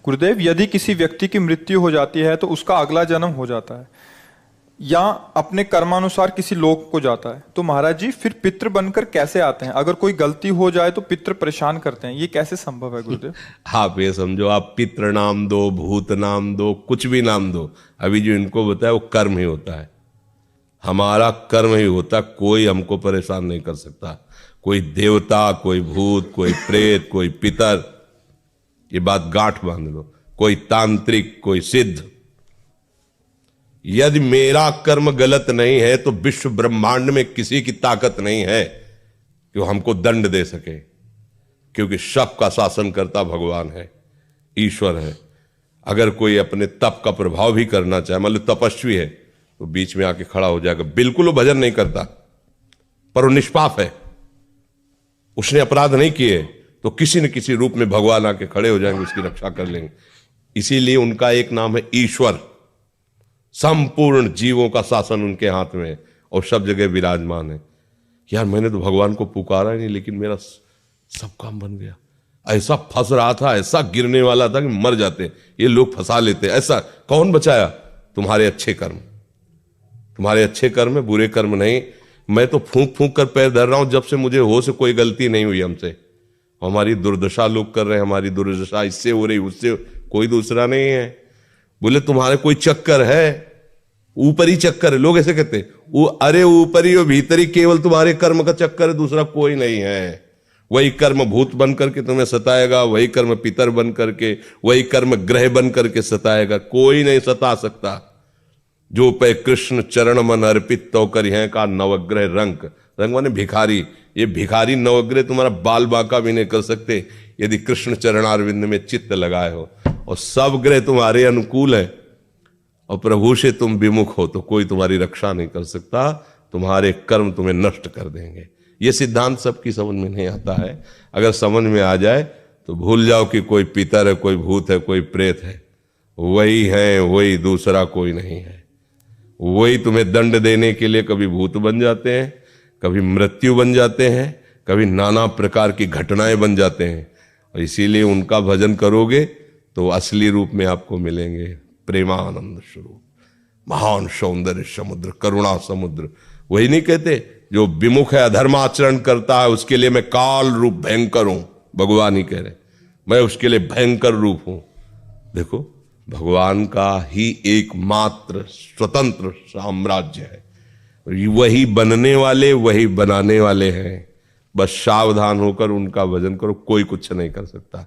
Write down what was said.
गुरुदेव, यदि किसी व्यक्ति की मृत्यु हो जाती है तो उसका अगला जन्म हो जाता है या अपने कर्मानुसार किसी लोक को जाता है, तो महाराज जी फिर पितृ बनकर कैसे आते हैं? अगर कोई गलती हो जाए तो पितृ परेशान करते हैं, ये कैसे संभव है गुरुदेव? आप ये समझो, आप पितृ नाम दो, भूत नाम दो, कुछ भी नाम दो, अभी जो इनको बताया वो कर्म ही होता है। हमारा कर्म ही होता, कोई हमको परेशान नहीं कर सकता। कोई देवता, कोई भूत, कोई प्रेत, कोई पितर, ये बात गांठ बांध लो, कोई तांत्रिक, कोई सिद्ध। यदि मेरा कर्म गलत नहीं है तो विश्व ब्रह्मांड में किसी की ताकत नहीं है कि वो हमको दंड दे सके, क्योंकि सबका शासन करता भगवान है, ईश्वर है। अगर कोई अपने तप का प्रभाव भी करना चाहे, मान लो तपस्वी है, तो बीच में आके खड़ा हो जाएगा, बिल्कुल वो भजन नहीं करता पर वो निष्पाप है, उसने अपराध नहीं किए, तो किसी न किसी रूप में भगवान आके खड़े हो जाएंगे, उसकी रक्षा कर लेंगे। इसीलिए उनका एक नाम है ईश्वर। संपूर्ण जीवों का शासन उनके हाथ में है और सब जगह विराजमान है। यार मैंने तो भगवान को पुकारा ही नहीं, लेकिन मेरा सब काम बन गया। ऐसा फंस रहा था, ऐसा गिरने वाला था कि मर जाते, ये लोग फंसा लेते। ऐसा कौन बचाया? तुम्हारे अच्छे कर्म, तुम्हारे अच्छे कर्म है, बुरे कर्म नहीं। मैं तो फूंक फूंक कर पैर धर रहा हूं, जब से मुझे हो से कोई गलती नहीं हुई हमसे। हमारी दुर्दशा लोग कर रहे हैं, हमारी दुर्दशा इससे हो रही, उससे, कोई दूसरा नहीं है। बोले तुम्हारे कोई चक्कर है, ऊपरी चक्कर है, लोग ऐसे कहते हैं। वो अरे ऊपरी और भीतरी, केवल तुम्हारे कर्म का चक्कर है, दूसरा कोई नहीं है। वही कर्म भूत बन करके तुम्हें सताएगा, वही कर्म पितर बन करके, वही कर्म ग्रह बन करके सताएगा, कोई नहीं सता सकता। जो पे कृष्ण चरण मन अर्पित तो कर हैं का नवग्रह रंग, रंग माने भिखारी। ये भिखारी नवग्रह तुम्हारा बाल बांका भी नहीं कर सकते यदि कृष्ण चरणारविंद में चित्त लगाए हो, और सब ग्रह तुम्हारे अनुकूल है और प्रभु से तुम विमुख हो तो कोई तुम्हारी रक्षा नहीं कर सकता। तुम्हारे कर्म तुम्हें नष्ट कर देंगे। ये सिद्धांत सबकी समझ में नहीं आता है। अगर समझ में आ जाए तो भूल जाओ कि कोई पितर है, कोई भूत है, कोई प्रेत है। वही है, वही, दूसरा कोई नहीं है। वही तुम्हें दंड देने के लिए कभी भूत बन जाते हैं, कभी मृत्यु बन जाते हैं, कभी नाना प्रकार की घटनाएं बन जाते हैं। और इसीलिए उनका भजन करोगे तो असली रूप में आपको मिलेंगे। प्रेमानंद स्वरूप, महान सौंदर्य समुद्र, करुणा समुद्र। वही नहीं कहते जो विमुख है, अधर्माचरण करता है, उसके लिए मैं काल रूप भयंकर हूं। भगवान ही कह रहे, मैं उसके लिए भयंकर रूप हूं। देखो, भगवान का ही एकमात्र स्वतंत्र साम्राज्य है। वही बनने वाले, वही बनाने वाले हैं। बस सावधान होकर उनका भजन करो, कोई कुछ नहीं कर सकता।